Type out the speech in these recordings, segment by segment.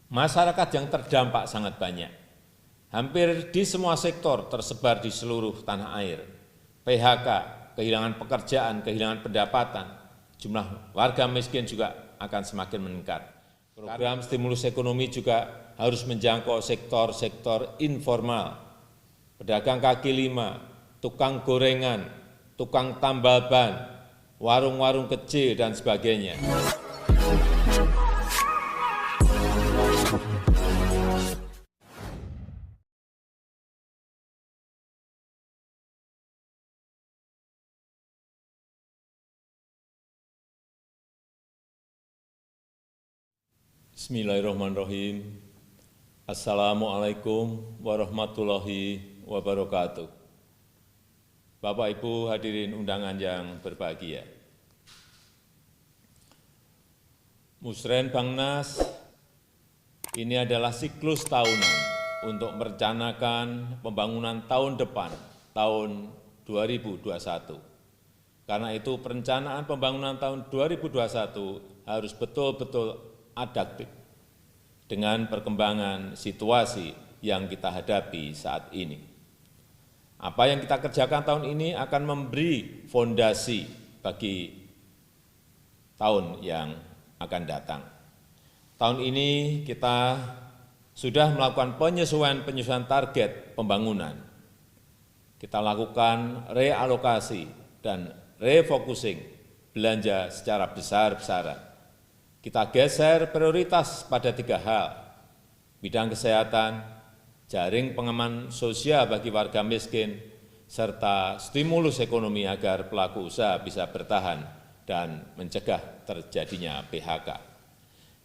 Masyarakat yang terdampak sangat banyak. Hampir di semua sektor tersebar di seluruh tanah air. PHK, kehilangan pekerjaan, kehilangan pendapatan, jumlah warga miskin juga akan semakin meningkat. Program stimulus ekonomi juga harus menjangkau sektor-sektor informal, pedagang kaki lima, tukang gorengan, tukang tambal ban, warung-warung kecil, dan sebagainya. Bismillahirrahmanirrahim. Assalamualaikum warahmatullahi wabarakatuh. Bapak Ibu hadirin undangan yang berbahagia. Musren Bangnas ini adalah siklus tahunan untuk merencanakan pembangunan tahun depan, tahun 2021. Karena itu perencanaan pembangunan tahun 2021 harus betul-betul adaptif dengan perkembangan situasi yang kita hadapi saat ini. Apa yang kita kerjakan tahun ini akan memberi fondasi bagi tahun yang akan datang. Tahun ini kita sudah melakukan penyesuaian target pembangunan. Kita lakukan realokasi dan refocusing belanja secara besar-besaran. Kita geser prioritas pada 3 hal, bidang kesehatan, jaring pengaman sosial bagi warga miskin, serta stimulus ekonomi agar pelaku usaha bisa bertahan dan mencegah terjadinya PHK.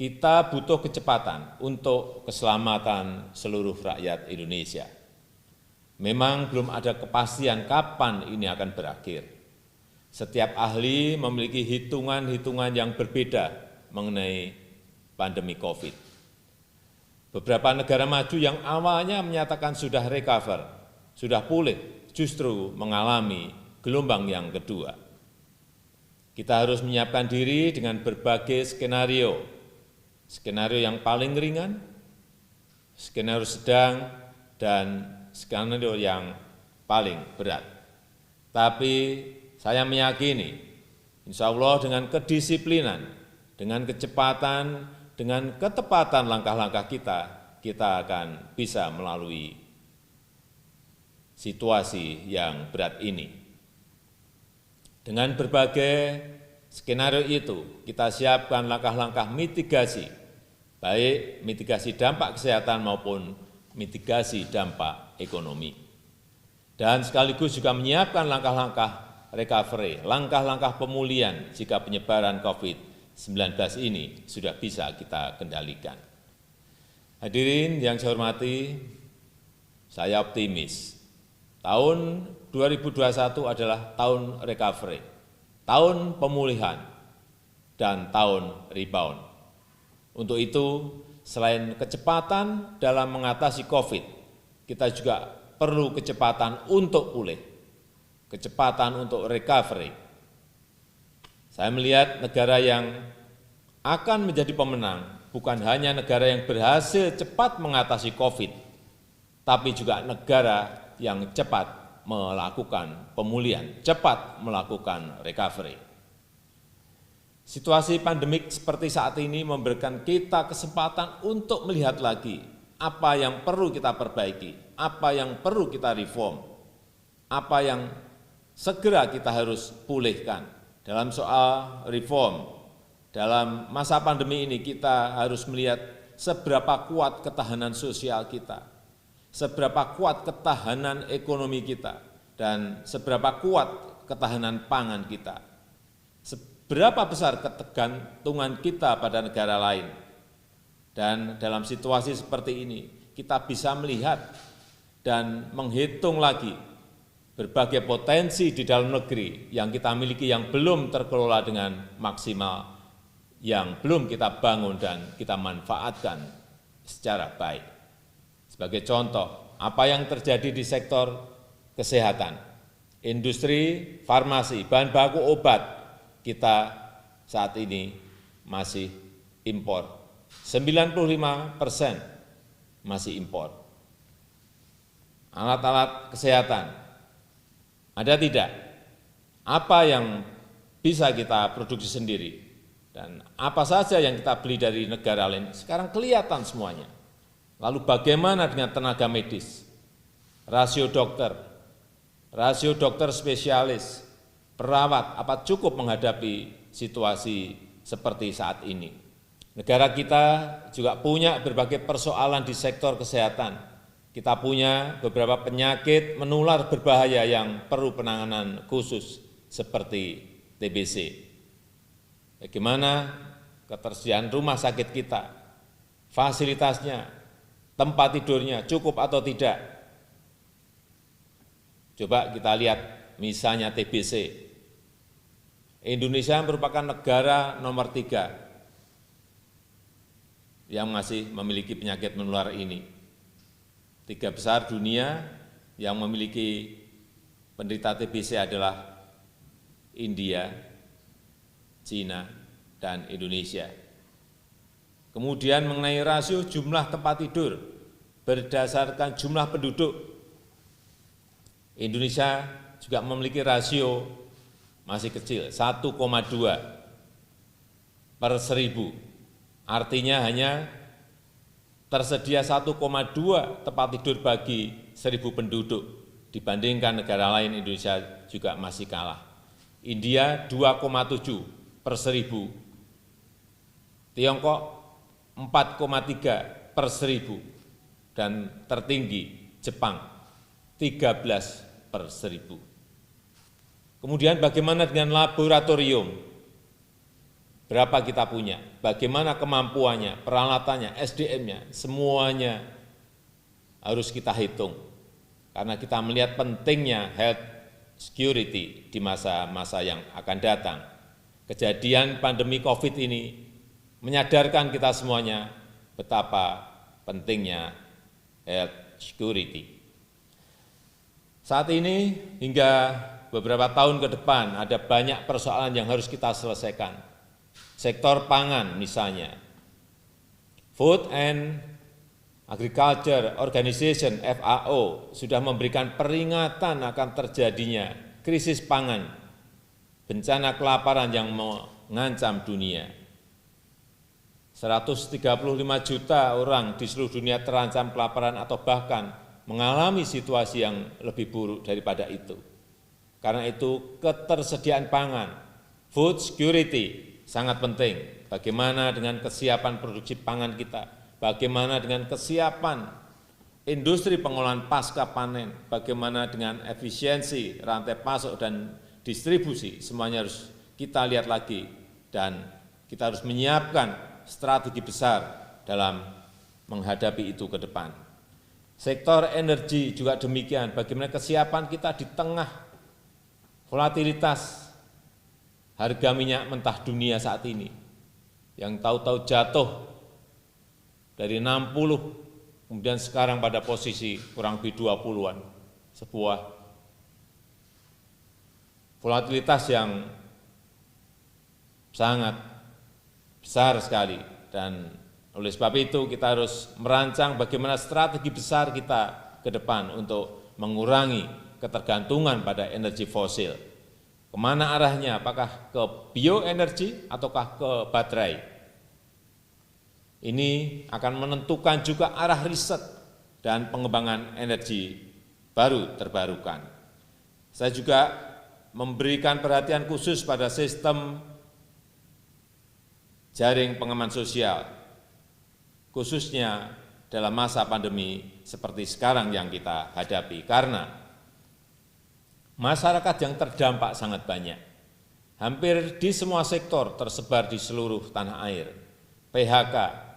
Kita butuh kecepatan untuk keselamatan seluruh rakyat Indonesia. Memang belum ada kepastian kapan ini akan berakhir. Setiap ahli memiliki hitungan-hitungan yang berbeda mengenai pandemi COVID. Beberapa negara maju yang awalnya menyatakan sudah recover, sudah pulih, justru mengalami gelombang yang kedua. Kita harus menyiapkan diri dengan berbagai skenario yang paling ringan, skenario sedang, dan skenario yang paling berat. Tapi saya meyakini, insya Allah dengan kedisiplinan, dengan kecepatan, dengan ketepatan langkah-langkah kita akan bisa melalui situasi yang berat ini. Dengan berbagai skenario itu, kita siapkan langkah-langkah mitigasi, baik mitigasi dampak kesehatan maupun mitigasi dampak ekonomi. Dan sekaligus juga menyiapkan langkah-langkah recovery, langkah-langkah pemulihan jika penyebaran COVID-19 ini sudah bisa kita kendalikan. Hadirin yang saya hormati, saya optimis. Tahun 2021 adalah tahun recovery, tahun pemulihan, dan tahun rebound. Untuk itu, selain kecepatan dalam mengatasi COVID, kita juga perlu kecepatan untuk pulih, kecepatan untuk recovery. Saya melihat negara yang akan menjadi pemenang bukan hanya negara yang berhasil cepat mengatasi COVID, tapi juga negara yang cepat melakukan pemulihan, cepat melakukan recovery. Situasi pandemik seperti saat ini memberikan kita kesempatan untuk melihat lagi apa yang perlu kita perbaiki, apa yang perlu kita reform, apa yang segera kita harus pulihkan. Dalam soal reform, dalam masa pandemi ini kita harus melihat seberapa kuat ketahanan sosial kita, seberapa kuat ketahanan ekonomi kita, dan seberapa kuat ketahanan pangan kita, seberapa besar ketergantungan kita pada negara lain. Dan dalam situasi seperti ini, kita bisa melihat dan menghitung lagi berbagai potensi di dalam negeri yang kita miliki yang belum terkelola dengan maksimal, yang belum kita bangun dan kita manfaatkan secara baik. Sebagai contoh, apa yang terjadi di sektor kesehatan, industri farmasi, bahan baku obat, kita saat ini masih impor 95% masih impor. Alat-alat kesehatan, ada tidak? Apa yang bisa kita produksi sendiri? Dan apa saja yang kita beli dari negara lain? Sekarang kelihatan semuanya. Lalu bagaimana dengan tenaga medis? Rasio dokter spesialis, perawat, apa cukup menghadapi situasi seperti saat ini? Negara kita juga punya berbagai persoalan di sektor kesehatan. Kita punya beberapa penyakit menular berbahaya yang perlu penanganan khusus seperti TBC. Bagaimana ketersediaan rumah sakit kita, fasilitasnya, tempat tidurnya cukup atau tidak? Coba kita lihat misalnya TBC. Indonesia merupakan negara nomor 3 yang masih memiliki penyakit menular ini. 3 besar dunia yang memiliki penderita TBC adalah India, China, dan Indonesia. Kemudian mengenai rasio jumlah tempat tidur berdasarkan jumlah penduduk, Indonesia juga memiliki rasio masih kecil, 1,2 per 1000. Artinya hanya tersedia 1,2 tempat tidur bagi 1.000 penduduk. Dibandingkan negara lain, Indonesia juga masih kalah. India 2,7 per 1.000, Tiongkok 4,3 per 1.000, dan tertinggi Jepang 13 per 1.000. Kemudian bagaimana dengan laboratorium? Berapa kita punya? Bagaimana kemampuannya, peralatannya, SDM-nya, semuanya harus kita hitung. Karena kita melihat pentingnya health security di masa-masa yang akan datang. Kejadian pandemi COVID ini menyadarkan kita semuanya betapa pentingnya health security. Saat ini hingga beberapa tahun ke depan ada banyak persoalan yang harus kita selesaikan. Sektor pangan misalnya, Food and Agriculture Organization (FAO) sudah memberikan peringatan akan terjadinya krisis pangan, bencana kelaparan yang mengancam dunia. 135 juta orang di seluruh dunia terancam kelaparan atau bahkan mengalami situasi yang lebih buruk daripada itu. Karena itu ketersediaan pangan, food security, sangat penting. Bagaimana dengan kesiapan produksi pangan kita, bagaimana dengan kesiapan industri pengolahan pasca panen, bagaimana dengan efisiensi rantai pasok dan distribusi, semuanya harus kita lihat lagi dan kita harus menyiapkan strategi besar dalam menghadapi itu ke depan. Sektor energi juga demikian, bagaimana kesiapan kita di tengah volatilitas harga minyak mentah dunia saat ini, yang tahu-tahu jatuh dari 60, kemudian sekarang pada posisi kurang lebih 20-an, sebuah volatilitas yang sangat besar sekali. Dan oleh sebab itu kita harus merancang bagaimana strategi besar kita ke depan untuk mengurangi ketergantungan pada energi fosil. Kemana arahnya? Apakah ke bioenergi ataukah ke baterai? Ini akan menentukan juga arah riset dan pengembangan energi baru terbarukan. Saya juga memberikan perhatian khusus pada sistem jaring pengaman sosial, khususnya dalam masa pandemi seperti sekarang yang kita hadapi, karena masyarakat yang terdampak sangat banyak. Hampir di semua sektor tersebar di seluruh tanah air. PHK,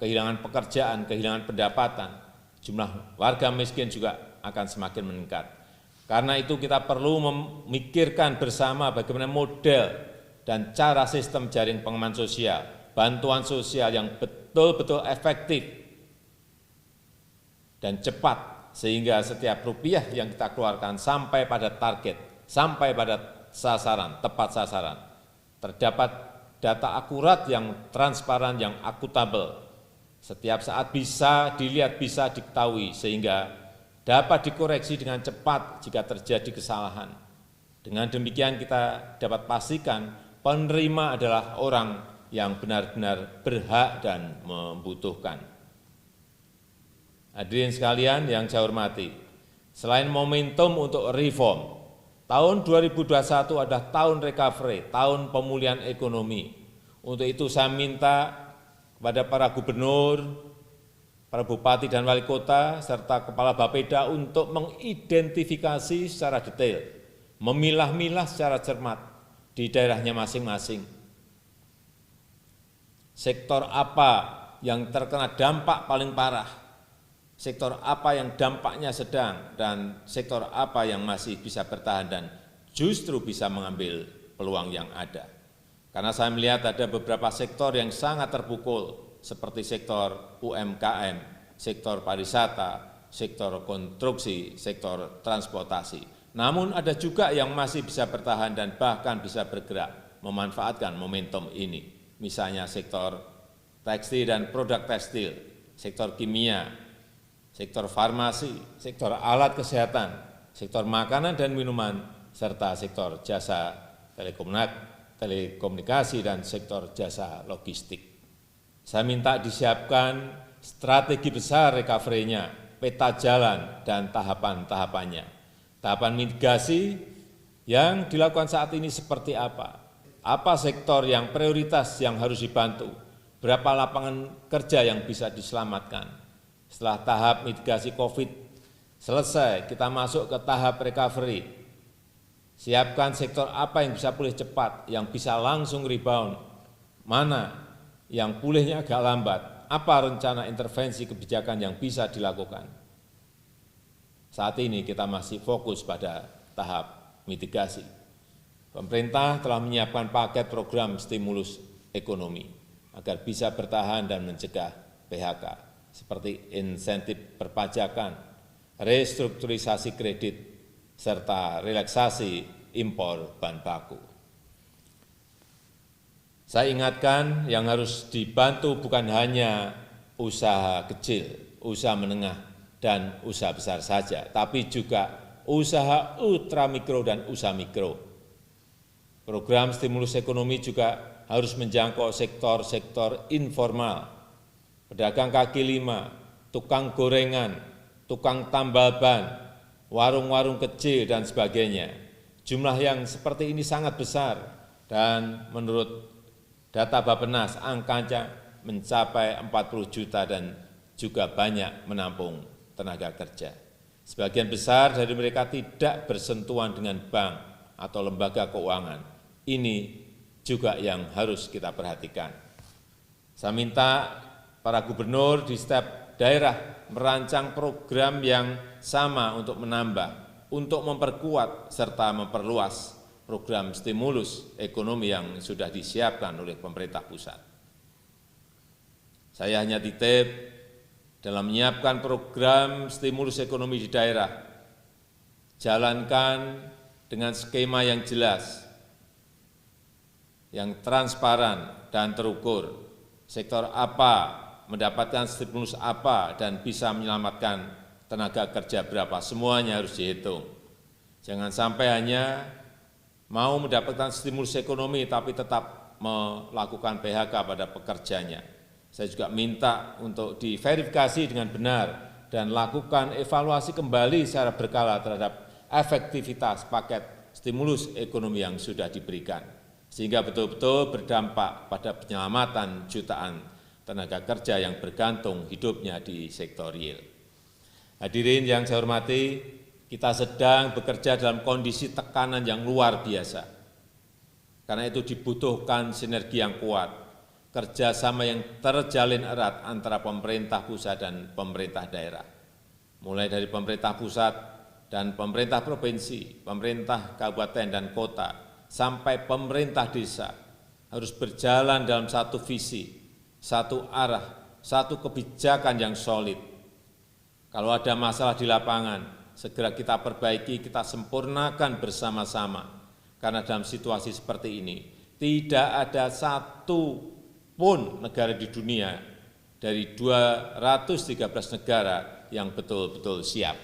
kehilangan pekerjaan, kehilangan pendapatan, jumlah warga miskin juga akan semakin meningkat. Karena itu kita perlu memikirkan bersama bagaimana model dan cara sistem jaring pengaman sosial, bantuan sosial yang betul-betul efektif dan cepat, sehingga setiap rupiah yang kita keluarkan sampai pada target, sampai pada sasaran, tepat sasaran. Terdapat data akurat yang transparan, yang akuntabel, setiap saat bisa dilihat, bisa diketahui, sehingga dapat dikoreksi dengan cepat jika terjadi kesalahan. Dengan demikian kita dapat pastikan penerima adalah orang yang benar-benar berhak dan membutuhkan. Hadirin sekalian yang saya hormati, selain momentum untuk reform, tahun 2021 adalah tahun recovery, tahun pemulihan ekonomi. Untuk itu saya minta kepada para gubernur, para bupati dan wali kota, serta kepala Bapeda untuk mengidentifikasi secara detail, memilah-milah secara cermat di daerahnya masing-masing. Sektor apa yang terkena dampak paling parah, sektor apa yang dampaknya sedang, dan sektor apa yang masih bisa bertahan dan justru bisa mengambil peluang yang ada. Karena saya melihat ada beberapa sektor yang sangat terpukul, seperti sektor UMKM, sektor pariwisata, sektor konstruksi, sektor transportasi. Namun ada juga yang masih bisa bertahan dan bahkan bisa bergerak memanfaatkan momentum ini. Misalnya sektor tekstil dan produk tekstil, sektor kimia, sektor farmasi, sektor alat kesehatan, sektor makanan dan minuman, serta sektor jasa telekomunikasi dan sektor jasa logistik. Saya minta disiapkan strategi besar recovery-nya, peta jalan dan tahapan-tahapannya. Tahapan mitigasi yang dilakukan saat ini seperti apa? Apa sektor yang prioritas yang harus dibantu? Berapa lapangan kerja yang bisa diselamatkan? Setelah tahap mitigasi COVID selesai, kita masuk ke tahap recovery. Siapkan sektor apa yang bisa pulih cepat, yang bisa langsung rebound, mana yang pulihnya agak lambat, apa rencana intervensi kebijakan yang bisa dilakukan. Saat ini kita masih fokus pada tahap mitigasi. Pemerintah telah menyiapkan paket program stimulus ekonomi agar bisa bertahan dan mencegah PHK, seperti insentif perpajakan, restrukturisasi kredit, serta relaksasi impor bahan baku. Saya ingatkan yang harus dibantu bukan hanya usaha kecil, usaha menengah, dan usaha besar saja, tapi juga usaha ultramikro dan usaha mikro. Program stimulus ekonomi juga harus menjangkau sektor-sektor informal, pedagang kaki lima, tukang gorengan, tukang tambal ban, warung-warung kecil, dan sebagainya. Jumlah yang seperti ini sangat besar, dan menurut data Bappenas, angkanya mencapai 40 juta dan juga banyak menampung tenaga kerja. Sebagian besar dari mereka tidak bersentuhan dengan bank atau lembaga keuangan. Ini juga yang harus kita perhatikan. Saya minta para gubernur di setiap daerah merancang program yang sama untuk menambah, untuk memperkuat serta memperluas program stimulus ekonomi yang sudah disiapkan oleh pemerintah pusat. Saya hanya titip dalam menyiapkan program stimulus ekonomi di daerah, jalankan dengan skema yang jelas, yang transparan dan terukur. Sektor apa mendapatkan stimulus apa dan bisa menyelamatkan tenaga kerja berapa, semuanya harus dihitung. Jangan sampai hanya mau mendapatkan stimulus ekonomi tapi tetap melakukan PHK pada pekerjanya. Saya juga minta untuk diverifikasi dengan benar dan lakukan evaluasi kembali secara berkala terhadap efektivitas paket stimulus ekonomi yang sudah diberikan, sehingga betul-betul berdampak pada penyelamatan jutaan tenaga kerja yang bergantung hidupnya di sektor real. Hadirin yang saya hormati, kita sedang bekerja dalam kondisi tekanan yang luar biasa. Karena itu dibutuhkan sinergi yang kuat, kerjasama yang terjalin erat antara pemerintah pusat dan pemerintah daerah. Mulai dari pemerintah pusat dan pemerintah provinsi, pemerintah kabupaten dan kota, sampai pemerintah desa harus berjalan dalam satu visi, satu arah, satu kebijakan yang solid. Kalau ada masalah di lapangan, segera kita perbaiki, kita sempurnakan bersama-sama. Karena dalam situasi seperti ini, tidak ada satu pun negara di dunia dari 213 negara yang betul-betul siap.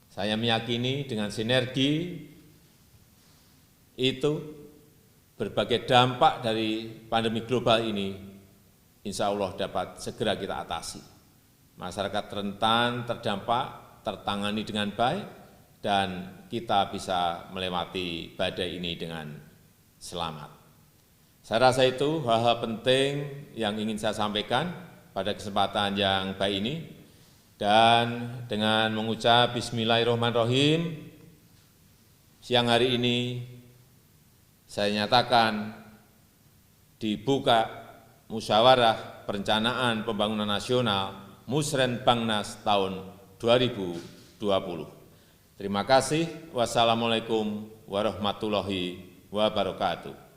Saya meyakini dengan sinergi itu berbagai dampak dari pandemi global ini insya Allah dapat segera kita atasi. Masyarakat rentan terdampak tertangani dengan baik dan kita bisa melewati badai ini dengan selamat. Saya rasa itu hal-hal penting yang ingin saya sampaikan pada kesempatan yang baik ini. Dan dengan mengucap Bismillahirrahmanirrahim, siang hari ini saya nyatakan dibuka musyawarah perencanaan pembangunan nasional Musrenbangnas tahun 2020. Terima kasih. Wassalamualaikum warahmatullahi wabarakatuh.